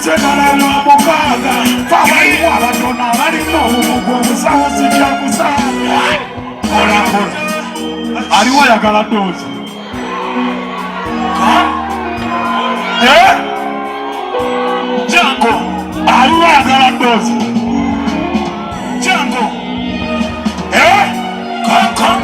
Sekala no mukaga Fawai wala tona Wali no umugu Musawa sija musawa Kora kora Aliwa ya galatozi Jango Aliwa ya galatozi Jango Kom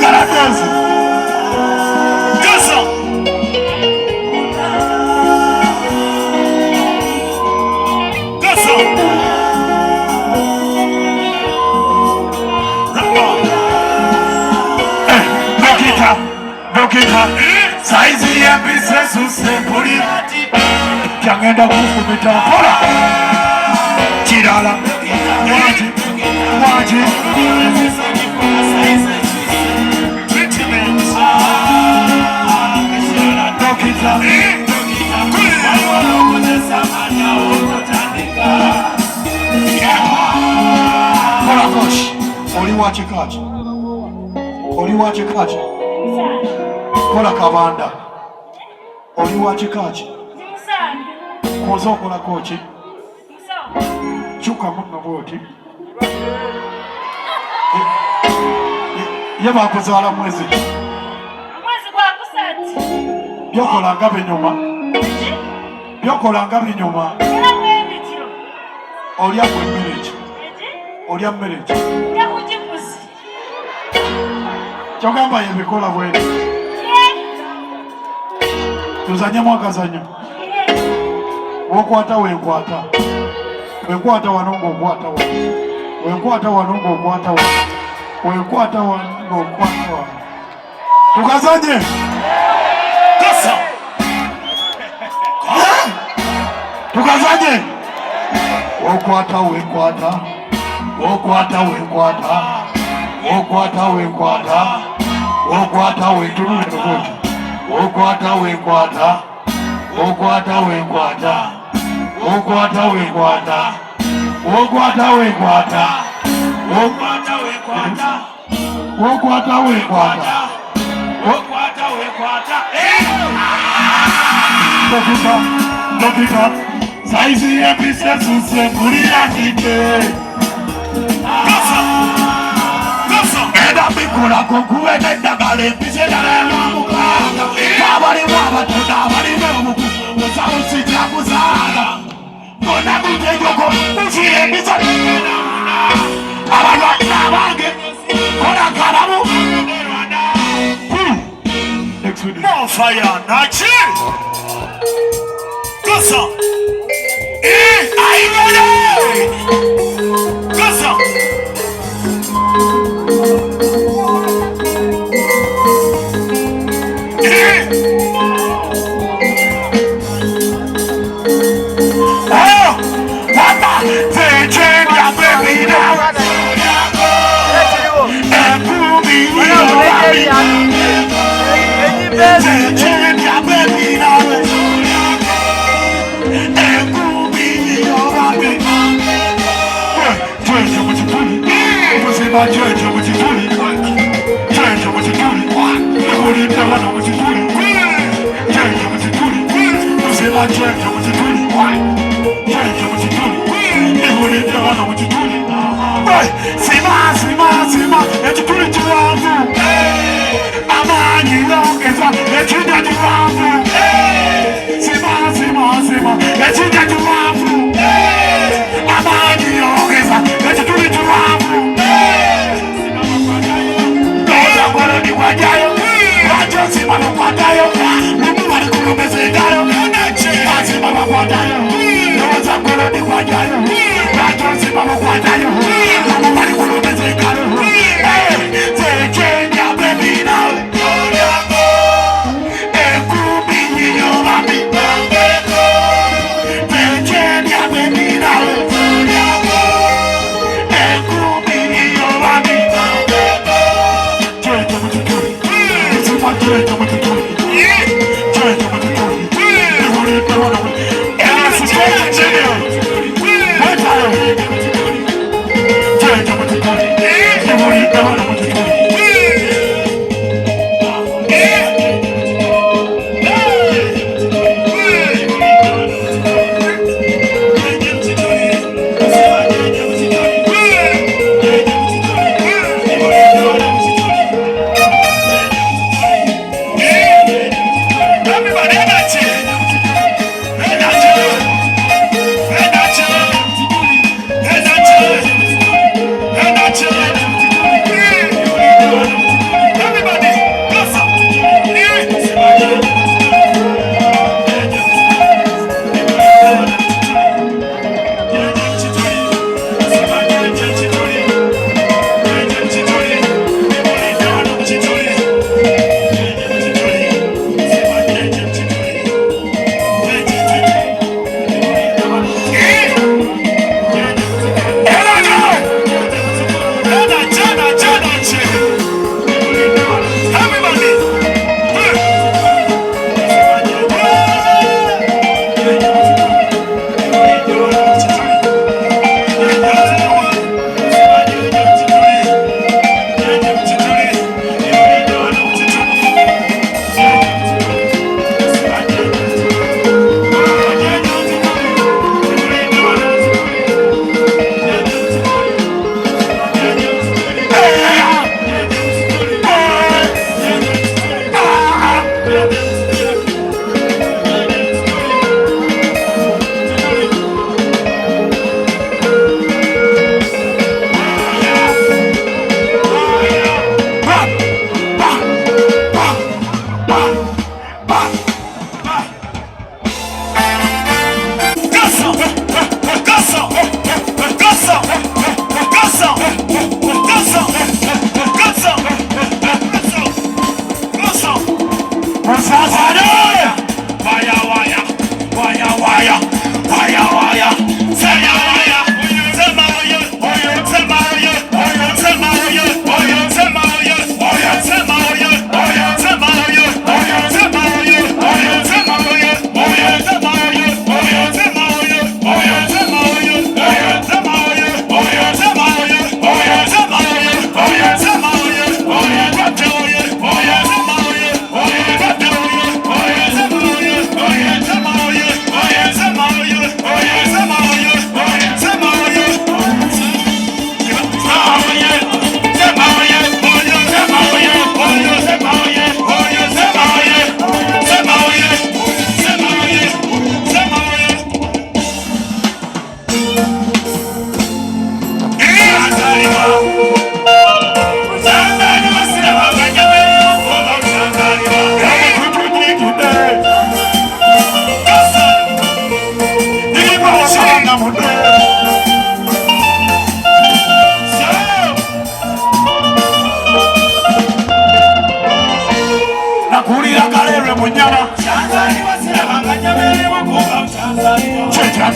Garatoso. Canção. Canção. Não quita. Saizi ya bisesu sempuri. Kiangenda kufumita. Fora. Tirala. Waji. Oli wachikaji kola kabanda oli wachikaji koza okola koki kyuka muno bwoti ye bakuzaala mwezi byokolanga binyuma olya kwemmere ki olya mmere ki kyogamba yebikola bwene tuzanyemu akazanyo wokwata wenkwata wano ng'okwata wano wenkwata wano ng'okwata wano wenkwata wano ng'okwata wano tukazanye kasa tukazanye wokwata wenkwata wokwata wenkwata wokwata wenkwata wokwata wentunule nokoti wokwata wenkwata wokwata wenkwata wokwata wenkwata wokwata wenkwata wokwata wenkwata wokwata wenkwata wokwata wenkwata Dokita saizi ya bisesu sembulira kite Eda mikula konkuwe nendagale mpise dala mwamukaga Kabali mwabatunda bali memuku Musausi chakuzaga Kona mutejoko Mushire mbisa Abantu nabange Kona karamu More fire, Nachi! Gosa! I know! Gosa! Oh! Wata! Virginia, baby, now! And Ruby, Virginia, baby, now! And Ruby, what you doing? What's in my church? What you doing? Church, what you doing? What you doing? What you doing? Church, what you doing? What's in my church? What you doing? Church, what you doing? What you doing? What you doing? Sima, let you put it to one. Amani, long as let you get to one. Sima, let you get to one. Amani, long as let you put it to one. Don't want to be what I am. I just see my Patayo. Remove the Kurumesegayo. I see my Patayo. No one's going to be what I am. I don't see my Patayo. Nobody will be taken. Hey, take Kenya, baby, now. And Ruby, you love me. Take Kenya, baby, now. And Ruby, you love me. Take what you do. It's what you do. Take what you do.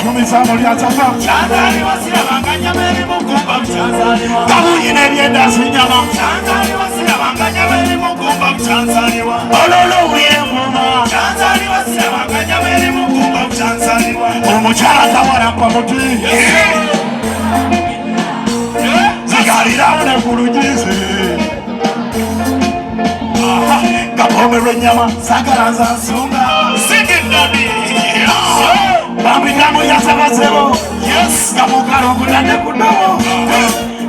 tumisa mulya sapa Chanzaliwa silabanganya beri mugumba Chanzaliwa Kabuyine byenda sinyama Chanzaliwa silabanganya beri mugumba Chanzaliwa Ololo uyenguma Chanzaliwa silabanganya beri mugumba Chanzaliwa Omukyala kawala kwa muti Zigalirawo ne ku lugizi Gapomerwa ennyama sagala nza nsonga Sigindadi Bambikamu yasabasebo Gamukala okutadde ku ndobo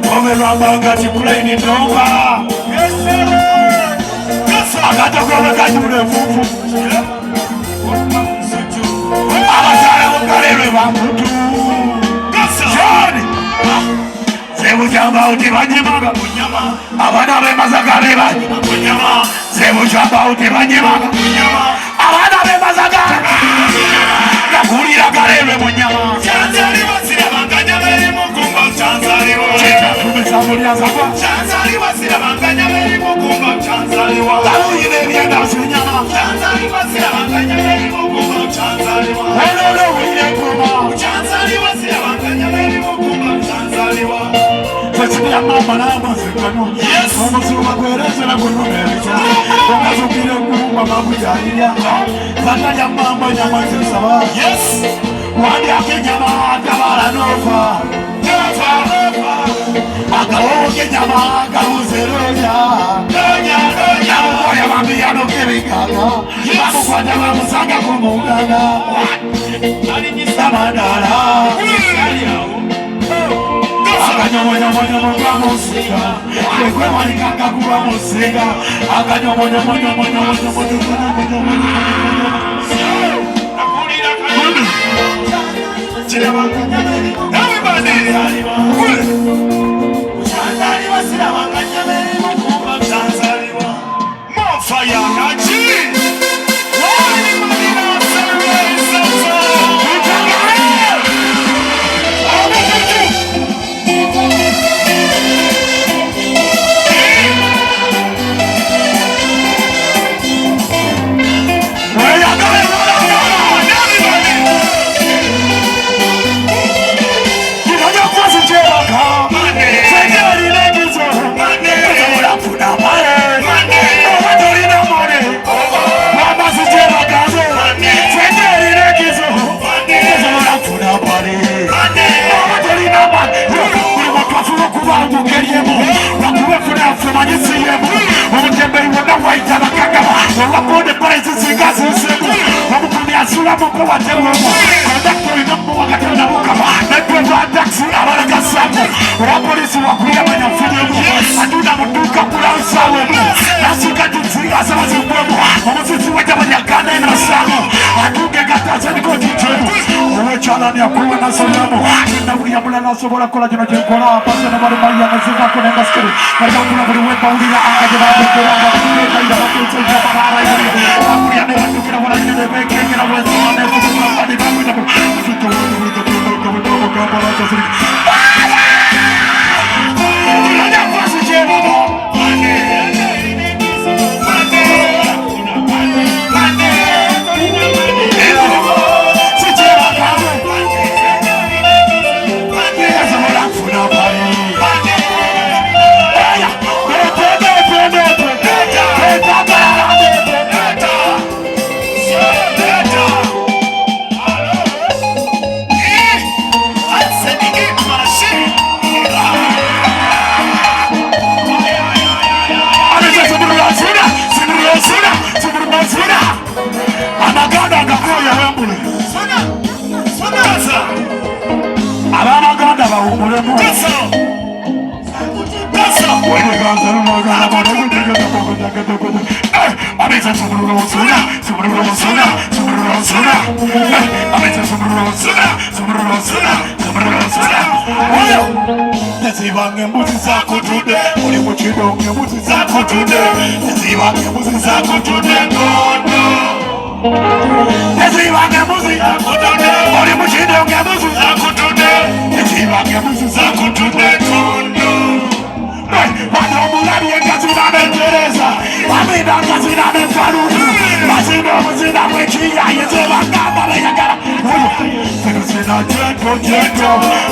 Pomerwa mbangati pulaini ndomba Akatokolo kajule fufu Abakyala mukalelwe bamutu Joni Sebujamba uti banyimaga Munyama Abana b'emazagale banyima Munyama Sebujamba uti banyimaga Munyama Abana b'emazagale Gakulira kalelwe munyama Chanzaliwa silabanganya beri mugumba Chanzaliwa Cheka tumisa mulya sapa Chanzaliwa silabanganya beri mugumba Chanzaliwa Kabuyine byenda sinyama Chanzaliwa silabanganya beri mugumba Chanzaliwa Ololo uyenguma Chanzaliwa silabanganya beri mugumba Chanzaliwa Fesidia mama n'amazigano Omusuba gwerezera gunumereza Ongazukire kuwa mabujalira Zata ya mama nyama zisaba Wandi akinyama akabala nova Akawoke nyama akahuze roja Yamukwaya bambiyano kebikaga Bamukwata bamusanga kumugana Samadala Akanyomonyomonyomo kwa musika Kwekwe walikaka kuwa musika Chanzaliwa silabanganya beri mugumba Chanzaliwa More fire Nachi Wali Madina Salvation Polisi wakuya banyafunyemu atunda muduka kulansawe nasuka tuziga sabazibwemu omusisi wajabanyagana enasamu atunge gatasendiko titemu owekyalani akuwa nasolamu nabulya mulala asobola kukola kino kyenkola pasana balumalia nazivako nengasikere nabakula buli wembawulira angajebabekeranga tuekaira bakesejabaaraibuli akulya nebatukira bolainebekengera bwesoma nefukuula badi bamwinabu Zibange mbuzi zakutude uli muchidonge mbuzi zakutude Zibange mbuzi zakutude kondo Zibange mbuzi zakutude uli muchidonge mbuzi zakutude Zibange mbuzi zakutude kondo Wano mulali engazina mentereza Wamina engazina menfaluzi Mazino muzina mwechiya Yeze bagamba beyagala Feno na jento jento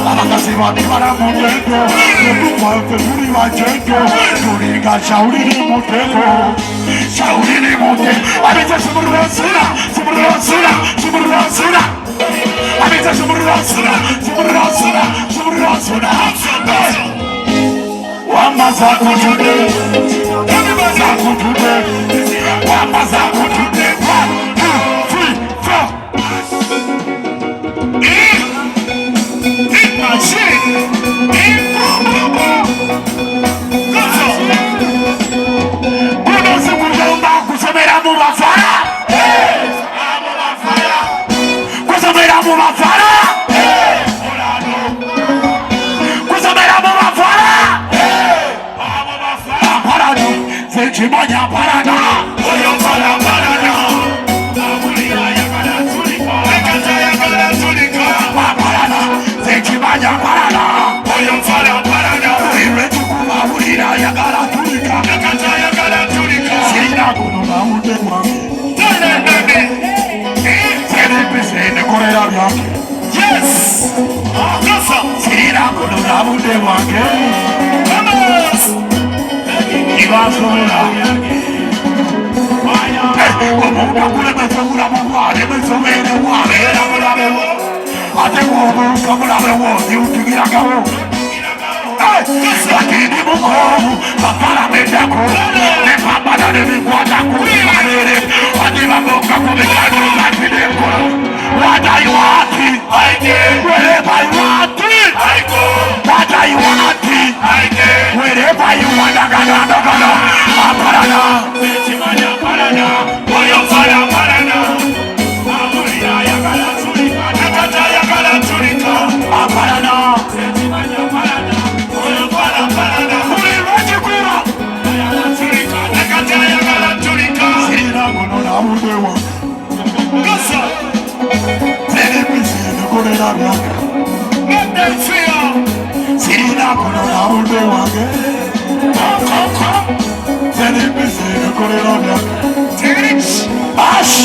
abakazi batwala mu jento tukwaffe tuli bajento tulinga shawuliri mutego shawuliri mutego abita simulirosula simulirosula simulirosula abita simulirosula simulirosula simulirosula wamaza kutude wamaza kutude wamaza kutude 1, 2, 3, 4 hit machine kunosi kujomba kusomera mu bafara kusomera mu bafara kusomera mu bafara parado sechimanya parada oyo parada amulira yakala tulika ekata yakala tulika parada sechimanya parada oyo parada iretu kumulira yakala tulika ekata yakala tulika sina kunona mutema nene sene pese korera byake yes akasa sina kunona mutema ke vamos ibasura omuntu akulemesa mulamu bwale mesomere bwabeera mulabewo ate bwobuuka mulabewo niwutigiragawo lakini mukovu bakalamendako nepambana nebikwataku ibalere atibaboka kubikano katinekolo wataiwati werebaiwati wataiwati werebaiwanaganandagana aparanaechimanya parana oyo fara parana amulira yagala tulika nakata yagala tulika aparana echimanya parana oyo fara parana uliwachikura yagala tulika nakata yagala tulika sina kunona mudewa gasa televisi nikolera byanga medefia sina kunona mudewa koko televisi nikolera byanga ash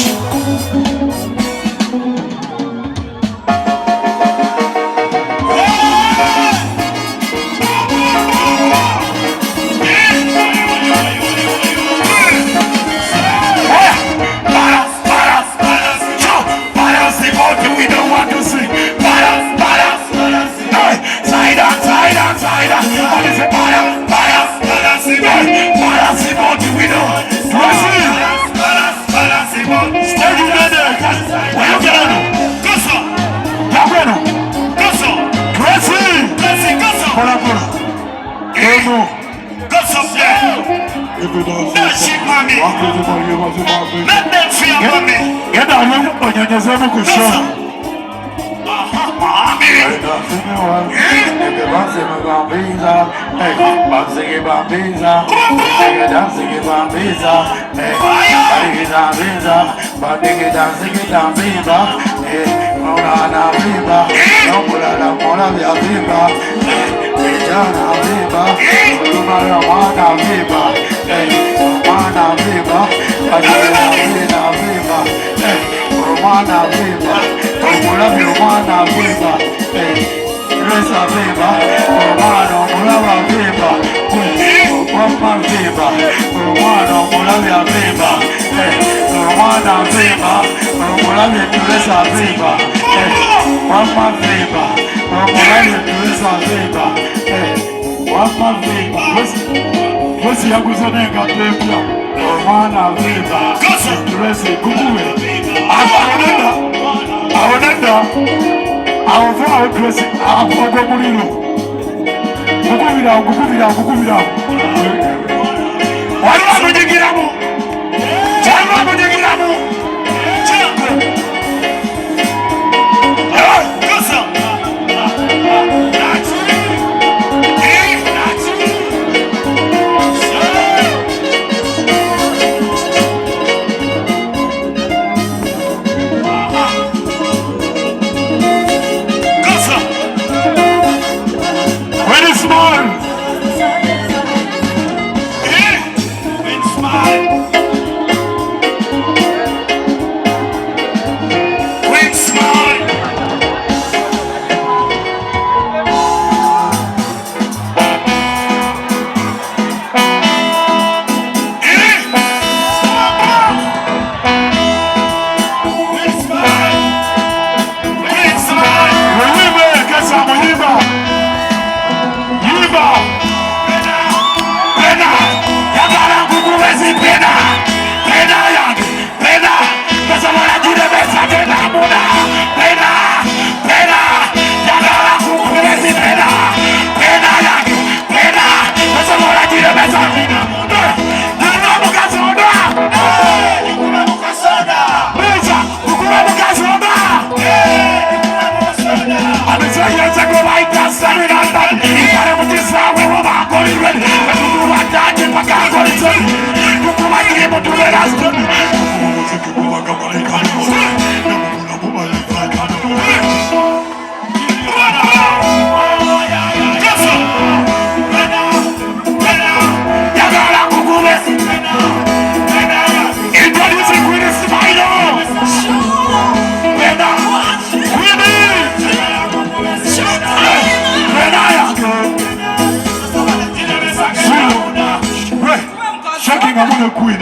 Mune Queen.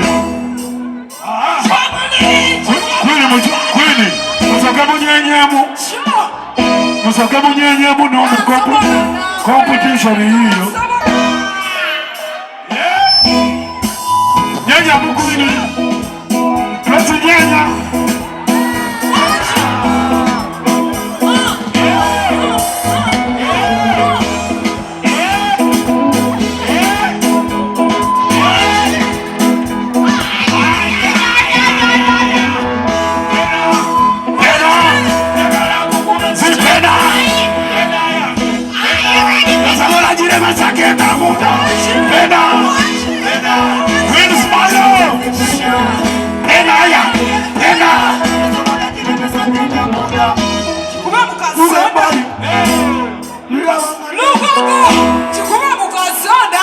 Queen. Musaka munyenyamu no competition hiyo. Nyenyamu Queen. Presi nyenya. Chukuma mukasonda